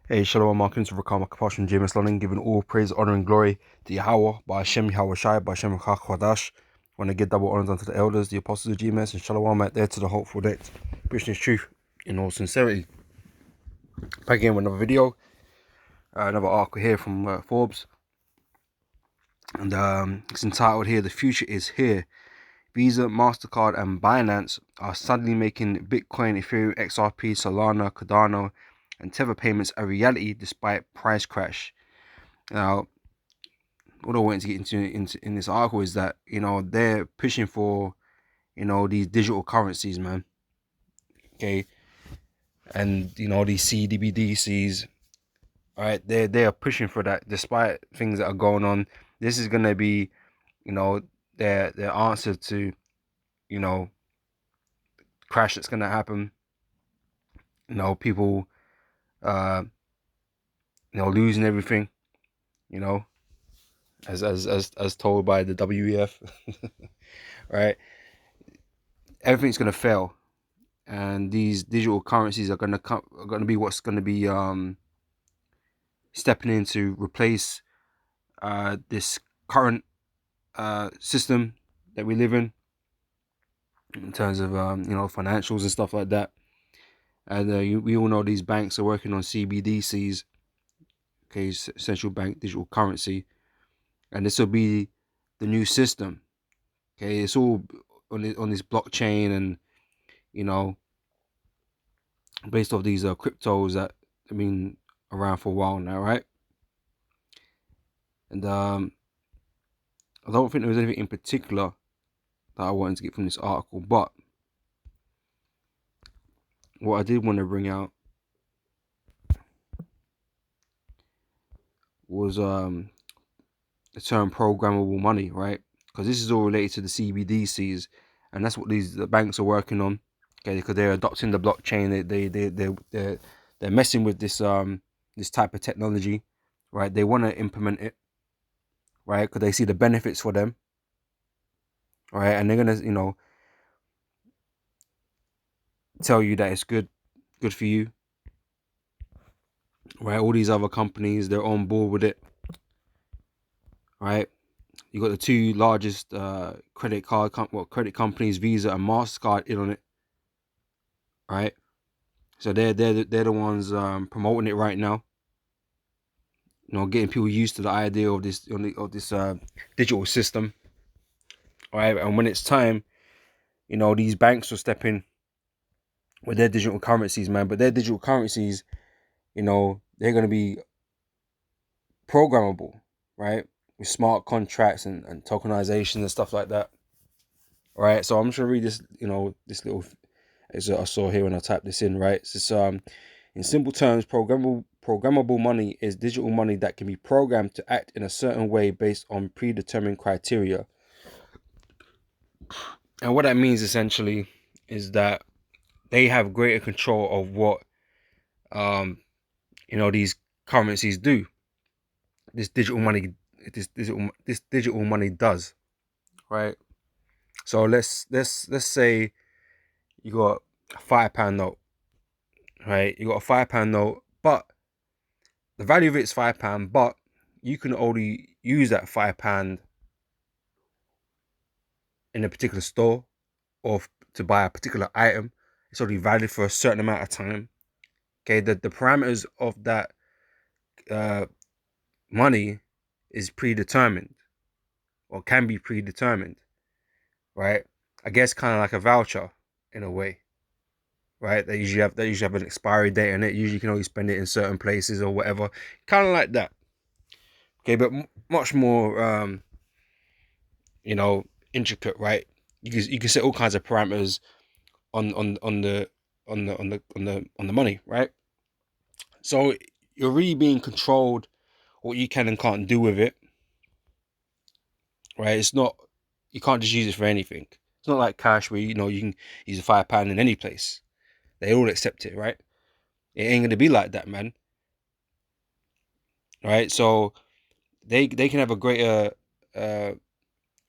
Hey, Shalom, Markins, Rakam, Kapashim, James London, giving all praise, honor, and glory to Yahweh, by Hashem, Yahweh Shai, by Hashem, Chadash. Want to give double honors unto the elders, the apostles of GMS, and Shalom out there to the hopeful date. Preaching truth in all sincerity. Back again with another video, another article here from Forbes, and it's entitled here, "The Future is Here. Visa, MasterCard, and Binance are suddenly making Bitcoin, Ethereum, XRP, Solana, Cardano, and Tether payments a reality despite price crash." Now, what I wanted to get into in this article is that, they're pushing for, these digital currencies, man. Okay. And these CBDCs, all right, they are pushing for that despite things that are going on. This is gonna be, their answer to, you know, crash that's gonna happen. People losing everything, you know, as told by the WEF. Right? Everything's gonna fail. And these digital currencies are gonna be what's gonna be stepping in to replace this current system that we live in terms of financials and stuff like that. And we all know these banks are working on CBDCs, okay, central bank digital currency, and this will be the new system. Okay, it's all on this blockchain, and you know based off these cryptos that have been around for a while now, right? And I don't think there was anything in particular that I wanted to get from this article, but what I did want to bring out was the term programmable money, right? Because this is all related to the CBDCs, and that's what the banks are working on. Okay, because they're adopting the blockchain. They're messing with this type of technology, right? They want to implement it, right? Because they see the benefits for them, right? And they're gonna tell you that it's good for you, right? All these other companies, they're on board with it, right? You got the two largest credit companies, Visa and Mastercard, in on it, right? So they're the ones promoting it right now. Getting people used to the idea of this digital system, right? And when it's time, these banks will step in with their digital currencies, man. But their digital currencies, they're gonna be programmable, right? With smart contracts and tokenization and stuff like that. Right. So I'm just gonna read this, this little as I saw here when I typed this in, right? It's in simple terms, programmable money is digital money that can be programmed to act in a certain way based on predetermined criteria. And what that means essentially is that they have greater control of what these currencies do. This digital money this digital money does, right? So let's say you got a £5 note, right? You got a £5 note, but the value of it is £5, but you can only use that £5 in a particular store or to buy a particular item. It's only valid for a certain amount of time. Okay, the parameters of that uh, money is predetermined or can be predetermined, right? I guess kind of like a voucher in a way, right? They usually have an expiry date on it. Usually, you can only spend it in certain places or whatever, kind of like that. Okay, but much more, intricate, right? You can set all kinds of parameters on the money, right? So you're really being controlled what you can and can't do with it, right? It's not You can't just use it for anything. It's not like cash where you can use a £5 in any place. They all accept it, right? It ain't gonna be like that, man. Right? So they can have a greater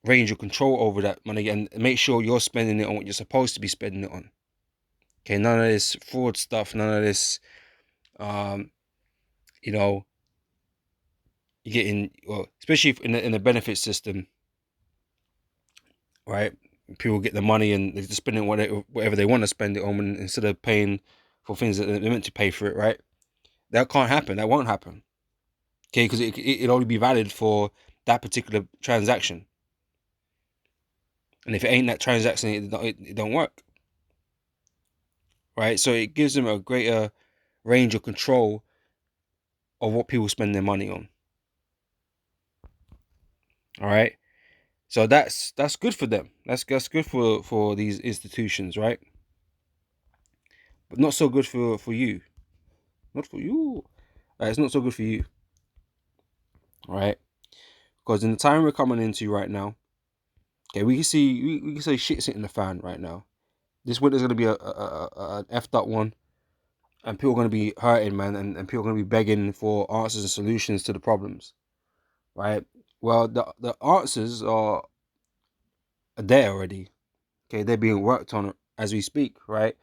range of control over that money and make sure you're spending it on what you're supposed to be spending it on. Okay, none of this fraud stuff, none of this you know, you're getting, well, especially in the benefit system, right? People get the money and they just spend it whatever they want to spend it on, instead of paying for things that they're meant to pay for it, right? That can't happen. That won't happen. Okay, because it'll only be valid for that particular transaction. And if it ain't that transaction, it don't work, right? So it gives them a greater range of control of what people spend their money on. All right, so that's good for them. That's good for these institutions, right? But not so good for you. Not for you. It's not so good for you, all right? Because in the time we're coming into right now, okay, we can say shit's hitting the fan right now. This winter's gonna be an effed up one, and people are gonna be hurting, man, and people are gonna be begging for answers and solutions to the problems, right? Well, the answers are there already. Okay, they're being worked on as we speak, right?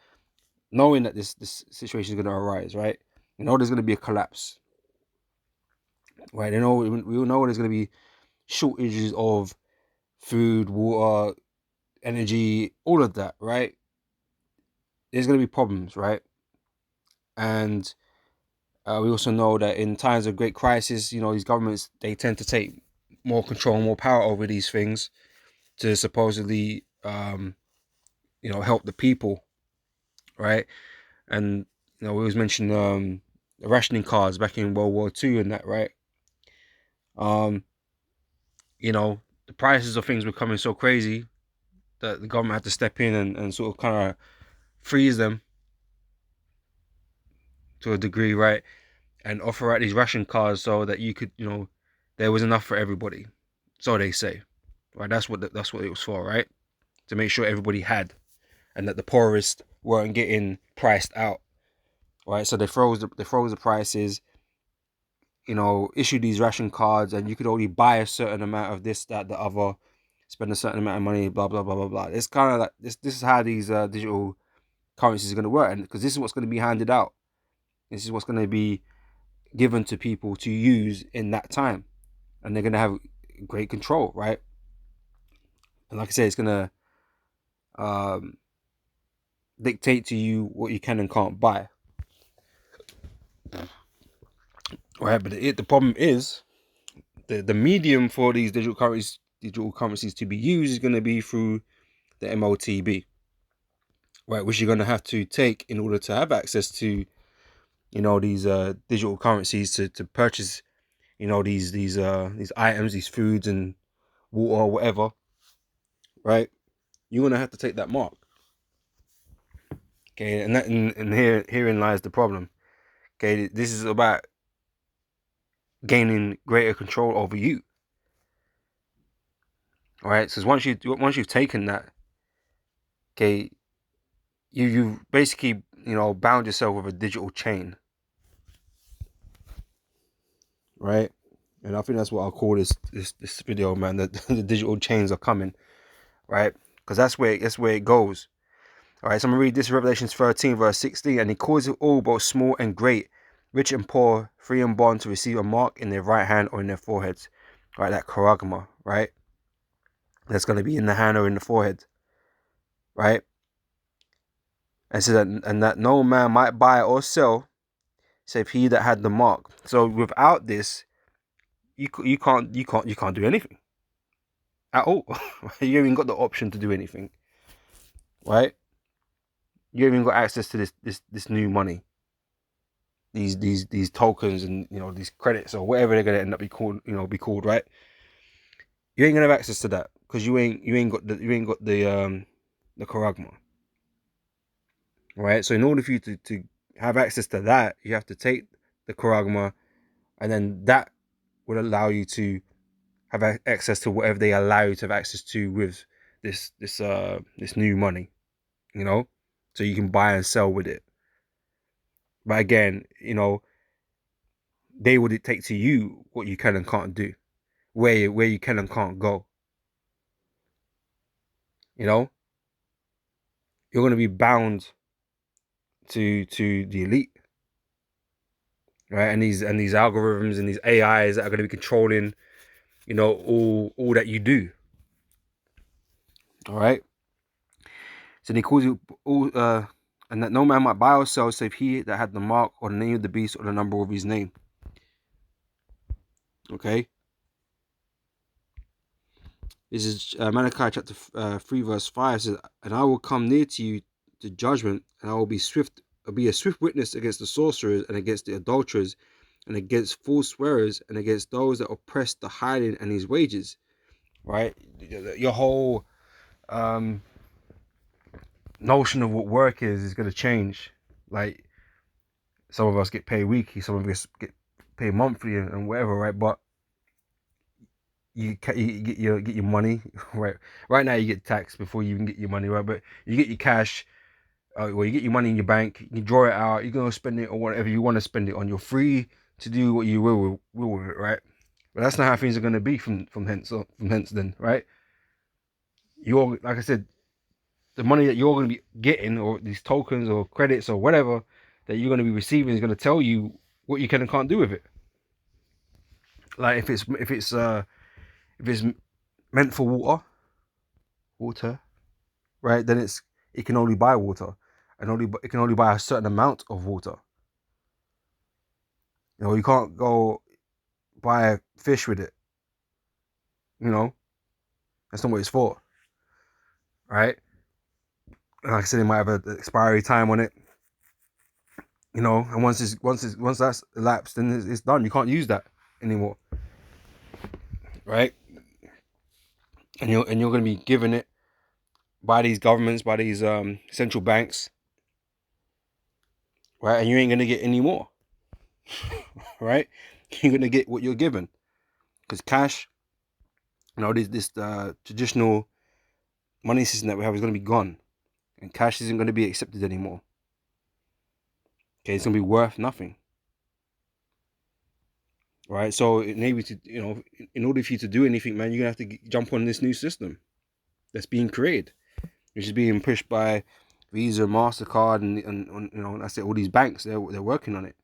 Knowing that this situation is going to arise, right? You know there's going to be a collapse, right? We all know there's going to be shortages of food, water, energy, all of that, right? There's going to be problems, right? And we also know that in times of great crisis, these governments, they tend to take more control, more power over these things to supposedly, help the people, right? And we always mention the rationing cards back in World War II and that, right? Um, the prices of things were coming so crazy that the government had to step in and sort of kind of freeze them to a degree, right? And offer out these ration cards so that you could, there was enough for everybody. So they say, right? That's what it was for, right? To make sure everybody had, and that the poorest weren't getting priced out, right? So they froze the prices, issue these ration cards, and you could only buy a certain amount of this, that, the other, spend a certain amount of money, blah blah blah blah blah. It's kind of like this. This is how these digital currencies are going to work, and because this is what's going to be handed out. This is what's going to be given to people to use in that time, and they're going to have great control, right? And like I said, it's going to um, dictate to you what you can and can't buy, right? But the problem is the medium for these digital currencies to be used is going to be through the MOTB, right? Which you're going to have to take in order to have access to, these digital currencies to purchase, these items, these foods and water or whatever, right? You're going to have to take that mark, okay? And herein lies the problem, okay? This is about gaining greater control over you, all right? So once you've taken that, okay, you basically bound yourself with a digital chain, right? And I think that's what I'll call this video, man. That the digital chains are coming, right? Because that's where it goes. All right, so I'm gonna read this, Revelations 13 verse 16, and he calls it all, both small and great, rich and poor, free and bond, to receive a mark in their right hand or in their foreheads, right? That charagma, right? That's gonna be in the hand or in the forehead, right? And so that no man might buy or sell save he that had the mark. So without this, you can't do anything at all. You haven't got the option to do anything, right? You haven't got access to this new money, these tokens, and these credits or whatever they're gonna end up be called, right? You ain't gonna have access to that because you ain't got the charagma, right? So in order for you to have access to that, you have to take the charagma, and then that will allow you to have access to whatever they allow you to have access to with this new money, so you can buy and sell with it. But again, they will dictate to you what you can and can't do, where you can and can't go. You're going to be bound to the elite, right? And these algorithms and these AIs that are going to be controlling, all that you do. All right. So he calls you all, and that no man might buy or sell save he that had the mark or the name of the beast or the number of his name. Okay. This is Malachi chapter 3 verse 5 says, "And I will come near to you to judgment, and I will be a swift witness against the sorcerers and against the adulterers and against false swearers and against those that oppress the hireling and his wages." Right? Your whole notion of what work is going to change. Like, some of us get paid weekly, some of us get paid monthly and whatever, right? But you get your money, right? Right now you get taxed before you even get your money, right? But you get your cash, well, you get your money in your bank, you draw it out, you're gonna spend it on whatever you want to spend it on. You're free to do what you will with it, right? But that's not how things are gonna be from hence then, right? You're, like I said, the money that you're gonna be getting, or these tokens or credits or whatever that you're gonna be receiving, is gonna tell you what you can and can't do with it. Like if it's meant for water, right? Then it can only buy water, and it can only buy a certain amount of water. You can't go buy a fish with it. That's not what it's for, right? And like I said, it might have an expiry time on it. And once that's elapsed, then it's done. You can't use that anymore, right? And you're going to be given it by these governments, by these central banks, right? And you ain't gonna get any more, right? You're gonna get what you're given, because cash, this traditional money system that we have is gonna be gone, and cash isn't gonna be accepted anymore. Okay, it's gonna be worth nothing, right? So maybe in order for you to do anything, man, you're gonna have to jump on this new system that's being created, which is being pushed by Visa, MasterCard, and that's it. All these banks, they're working on it.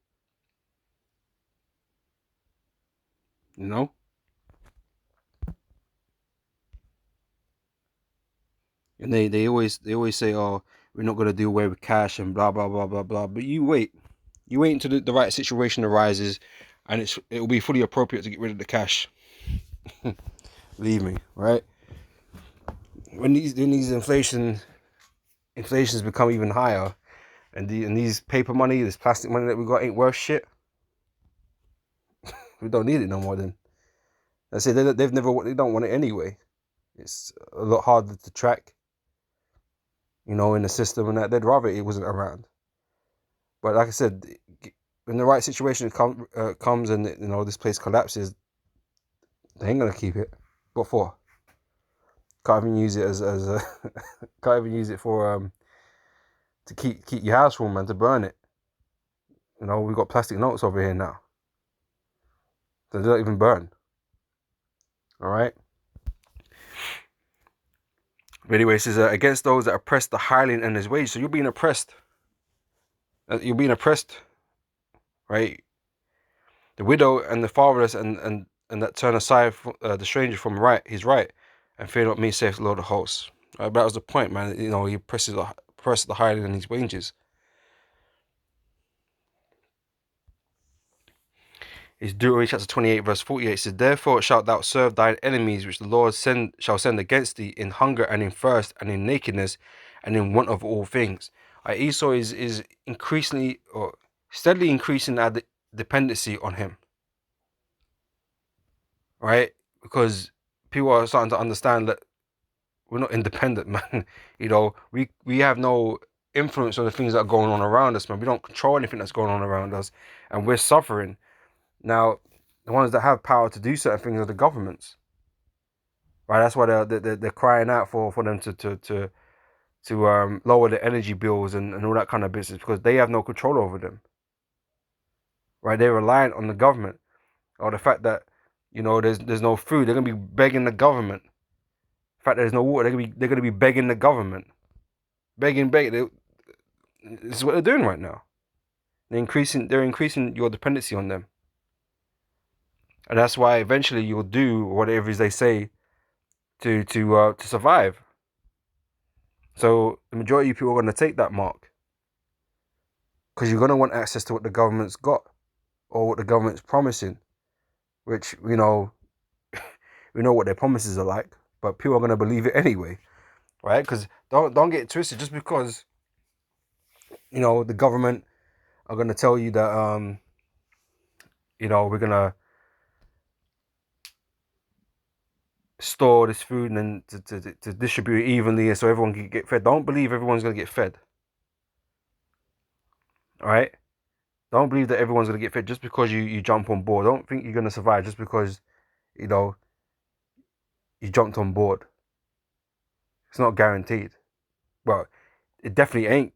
And they always say, oh, we're not gonna do away with cash and blah blah blah blah blah. But you wait until the right situation arises, and it will be fully appropriate to get rid of the cash. Believe me, right? When these inflations become even higher, and these paper money, this plastic money that we got ain't worth shit, we don't need it no more. Then I say they don't want it anyway. It's a lot harder to track, in the system, and that they'd rather it wasn't around. But like I said, when the right situation comes and this place collapses, they ain't gonna keep it. What for? Can't even use it as a can't even use it for to keep your house warm and to burn it. We got plastic notes over here now, so they don't even burn. All right. But anyway, it says against those that oppress the hireling and his wage. So you're being oppressed. Right? The widow and the fatherless and that turn aside the stranger from his right, and fear not me, saith the Lord of hosts. Right? But that was the point, man. He oppresses the hireling and his wages. It's Deuteronomy chapter 28 verse 48. It says, therefore shalt thou serve thine enemies, which the Lord shall send against thee, in hunger and in thirst and in nakedness and in want of all things. Esau is increasingly or steadily increasing our dependency on him, right? Because people are starting to understand that we're not independent, man. We have no influence on the things that are going on around us, man. We don't control anything that's going on around us, and we're suffering. Now, the ones that have power to do certain things are the governments, right? That's why they're crying out for them to lower the energy bills and all that kind of business, because they have no control over them, right? They're reliant on the government, or the fact that there's no food. They're gonna be begging the government. The fact that there's no water, they're gonna be begging the government, begging. This is what they're doing right now. They're increasing your dependency on them. And that's why eventually you'll do whatever it is they say to survive. So the majority of people are going to take that mark because you're going to want access to what the government's got or what the government's promising, which we know what their promises are like, but people are going to believe it anyway, right? Because don't get it twisted. Just because the government are going to tell you that we're going to store this food and then to distribute it evenly so everyone can get fed. Don't believe everyone's going to get fed. All right? Don't believe that everyone's going to get fed just because you jump on board. Don't think you're going to survive just because, you jumped on board. It's not guaranteed. Well, it definitely ain't.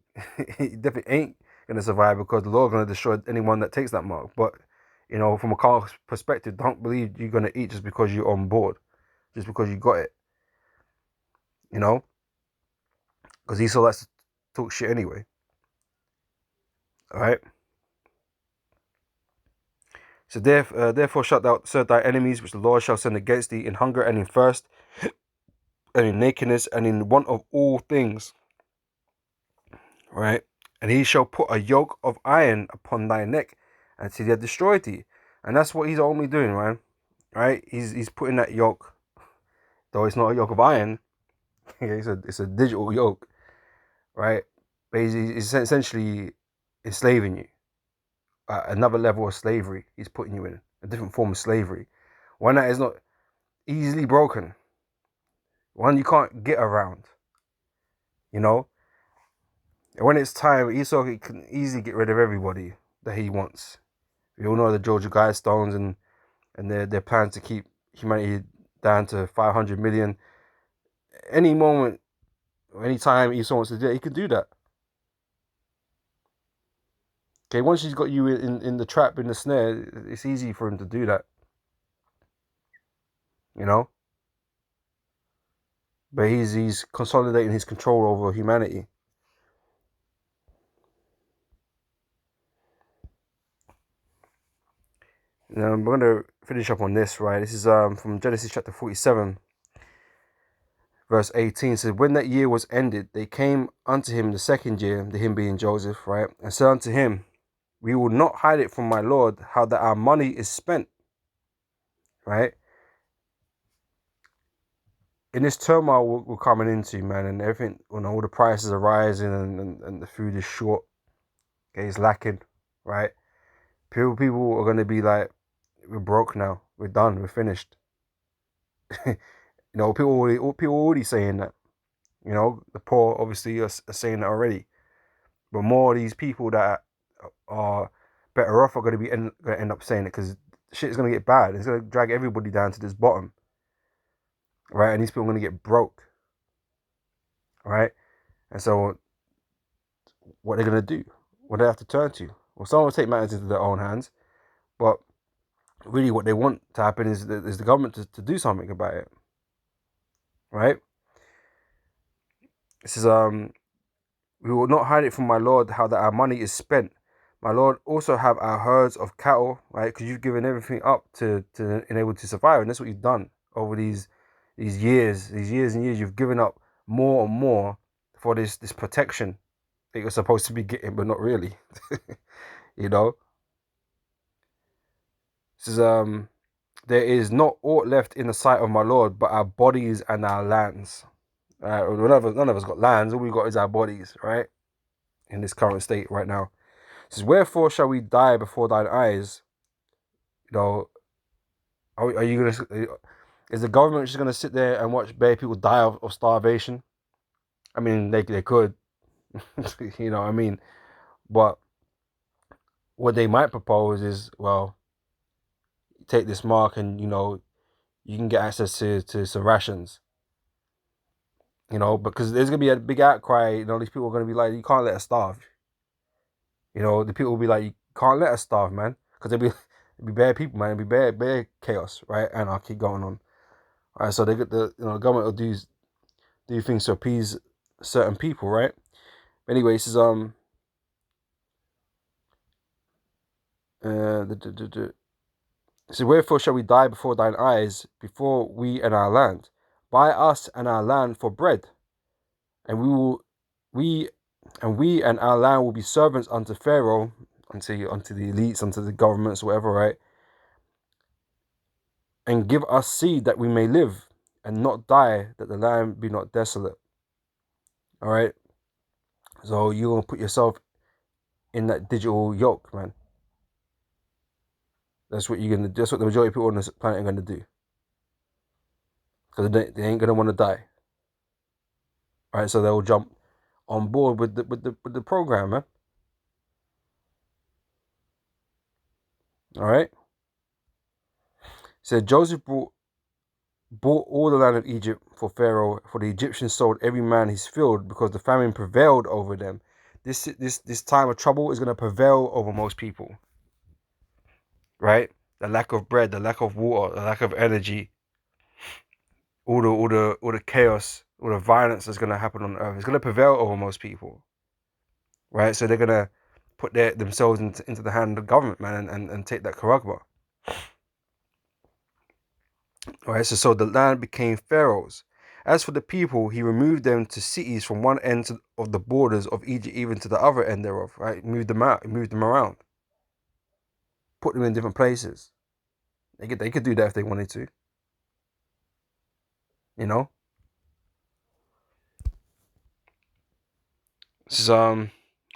It definitely ain't going to survive because the Lord's going to destroy anyone that takes that mark. But, from a car perspective, don't believe you're going to eat just because you're on board. Just because you got it. Because Esau likes to talk shit anyway. All right? So therefore shalt thou serve thy enemies, which the Lord shall send against thee in hunger and in thirst, and in nakedness and in want of all things. Right? And he shall put a yoke of iron upon thy neck until he have destroyed thee. And that's what he's only doing, man. Right? He's putting that yoke, though it's not a yoke of iron. It's a digital yoke, right? But he's essentially enslaving you. Another level of slavery he's putting you in, a different form of slavery, one that is not easily broken, one you can't get around. And when it's time, Esau can easily get rid of everybody that he wants. We all know the Georgia Guidestones and their plans to keep humanity down to 500 million. Any moment, any time Esau wants to do it, he can do that. Okay, once he's got you in the trap, in the snare, it's easy for him to do that. But he's consolidating his control over humanity. Now I'm going to finish up on this, right? This is from Genesis chapter 47, verse 18. It says, when that year was ended, they came unto him the second year, the him being Joseph, right? And said unto him, we will not hide it from my Lord, how that our money is spent, right? In this turmoil we're coming into, man, and everything, all the prices are rising and the food is short, okay, it's lacking, right? People are going to be like, we're broke now, we're done, we're finished. People already saying that. The poor obviously are saying that already. But more of these people that are better off are going to end up saying it because shit is going to get bad. It's going to drag everybody down to this bottom. Right? And these people are going to get broke. Right? And so what they're going to do? What do they have to turn to? Well, some will take matters into their own hands. But really what they want to happen is the government to do something about it. Right? This is we will not hide it from my Lord how that our money is spent. My Lord also have our herds of cattle, right? Because you've given everything up to enable to survive, and that's what you've done over these years and years. You've given up more and more for this protection that you're supposed to be getting, but not really. This is there is not aught left in the sight of my Lord but our bodies and our lands. None of us got lands. All we got is our bodies, right? In this current state right now. It says, wherefore shall we die before thine eyes? Are you gonna? Is the government just gonna sit there and watch bare people die of starvation? I mean, they could, what I mean. But what they might propose is, well, take this mark and you can get access to some rations. Because there's gonna be a big outcry. These people are gonna be like, you can't let us starve. The people will be like, you can't let us starve, man, because it'll be bad people, man. It'll be bad chaos, right? Anarchy going on. All right, so they get the government will do things to appease certain people, right? Anyway, this is So wherefore shall we die before thine eyes, before we and our land? Buy us and our land for bread, and we and our land will be servants unto Pharaoh, unto the elites, unto the governments, whatever, right? And give us seed that we may live, and not die, that the land be not desolate. All right. So you're gonna put yourself in that digital yoke, man. That's what you're gonna. That's what the majority of people on this planet are gonna do, because they ain't gonna want to die. All right. So they'll jump on board with the program, man. All right. So Joseph bought all the land of Egypt for Pharaoh, for the Egyptians sold every man his field, because the famine prevailed over them. This time of trouble is going to prevail over most people, right? The lack of bread, the lack of water, the lack of energy, all the chaos, all the violence that's going to happen on earth is going to prevail over most people, right? So they're going to put themselves into the hand of the government, man, and take that Karagba. All right, so the land became Pharaoh's. As for the people, he removed them to cities from one end of the borders of Egypt even to the other end thereof. Right, moved them out, moved them around, put them in different places. They could do that if they wanted to. You know, this is only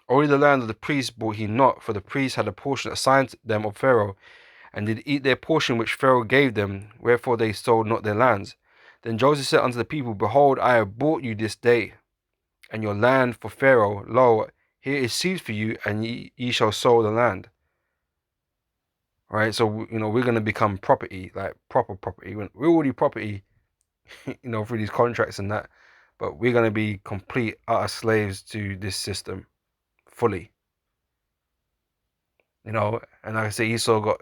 the land of the priests bought he not, for the priests had a portion assigned them of Pharaoh, and did eat their portion which Pharaoh gave them. Wherefore they sold not their lands. Then Joseph said unto the people, Behold, I have bought you this day, and your land for Pharaoh. Lo, here is seed for you, and ye shall sow the land. Right, so we're gonna become property, like proper property. We're already property, through these contracts and that, but we're gonna be complete utter slaves to this system, fully. And like I say, Esau got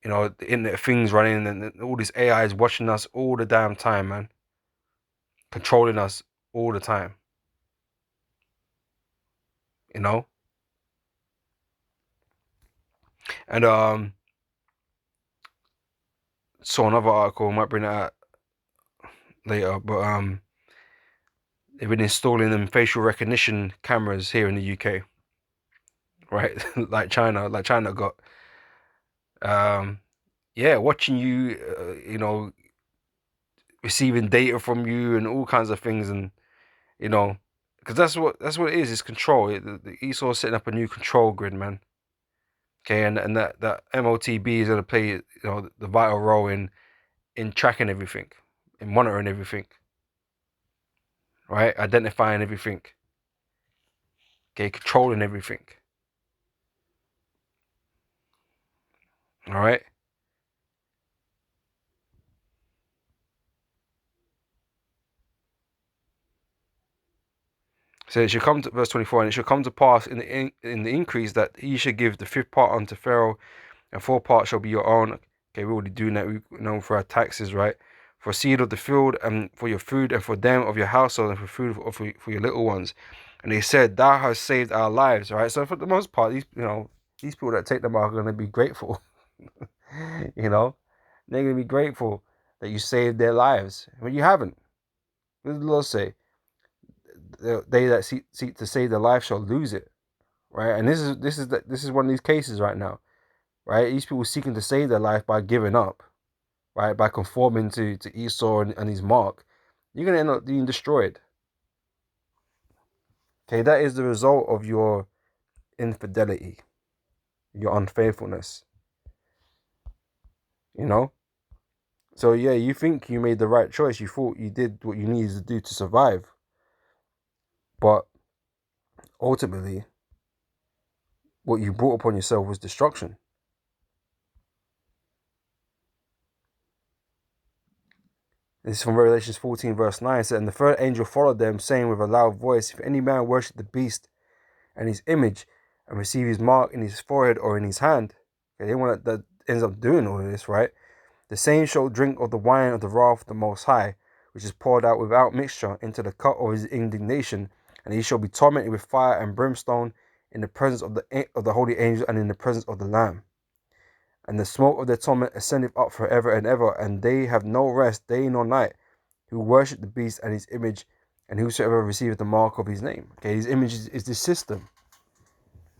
the internet things running, and all this AI is watching us all the damn time, man, controlling us all the time. And saw another article, might bring it out later, but they've been installing them facial recognition cameras here in the UK, right? like China got, watching you, receiving data from you and all kinds of things, and because that's what it is. It's control. The Esau setting up a new control grid, man. Okay, and that MOTB is gonna play the vital role in tracking everything, in monitoring everything, right? Identifying everything. Okay, controlling everything. All right. So it should come to verse 24, and it shall come to pass in the increase that he should give the fifth part unto Pharaoh, and 4 parts shall be your own. Okay, we're already doing that. We for our taxes, right? For seed of the field, and for your food, and for them of your household, and for food for your little ones. And they said, Thou hast saved our lives, right? So for the most part, these people that take them are going to be grateful. They're going to be grateful that you saved their lives. But you haven't. What does the Lord say? They that seek to save their life shall lose it, right? And this is one of these cases right now, right? These people seeking to save their life by giving up, right? By conforming to Esau and his mark, you're gonna end up being destroyed. Okay, that is the result of your infidelity, your unfaithfulness. So yeah, you think you made the right choice. You thought you did what you needed to do to survive, but ultimately, what you brought upon yourself was destruction. This is from Revelations 14, verse 9. It said, And the third angel followed them, saying with a loud voice, If any man worship the beast and his image, and receive his mark in his forehead or in his hand, okay, anyone that ends up doing all of this, right? The same shall drink of the wine of the wrath of the Most High, which is poured out without mixture into the cup of his indignation, and he shall be tormented with fire and brimstone in the presence of the holy angel and in the presence of the Lamb. and the smoke of their torment ascendeth up forever and ever, and they have no rest day nor night, who worship the beast and his image, and whosoever receiveth the mark of his name. Okay, his image is this system.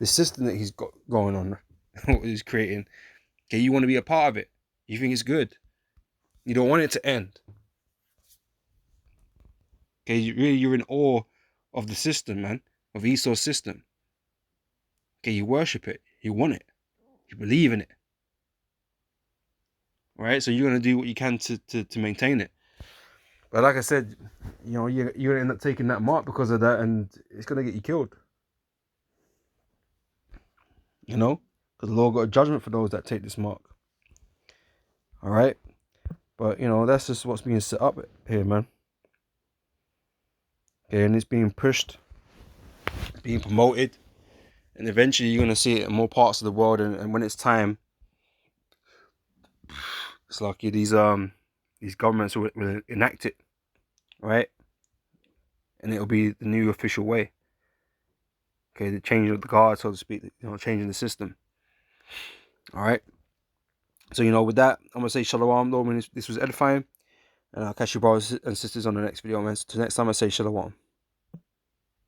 The system that he's got going on, what he's creating. Okay, you want to be a part of it. You think it's good. You don't want it to end. Okay, you're in awe of the system, man, of Esau's system. Okay, you worship it. You want it. You believe in it. Right? So you're going to do what you can to maintain it. But like I said, you know, you're going to end up taking that mark because of that, and it's going to get you killed. You know? Because the Lord got a judgment for those that take this mark. All right? But, you know, that's just what's being set up here, man. Okay, and it's being pushed, being promoted. And eventually you're going to see it in more parts of the world. And when it's time, it's like these governments will enact it. Right? And it'll be the new official way. Okay, the change of the guard, so to speak, you know, changing the system. All right. So, you know, with that, I'm going to say shalom, Lord, this was edifying. And I'll catch you brothers and sisters on the next video, man. So, till next time, I say shalom.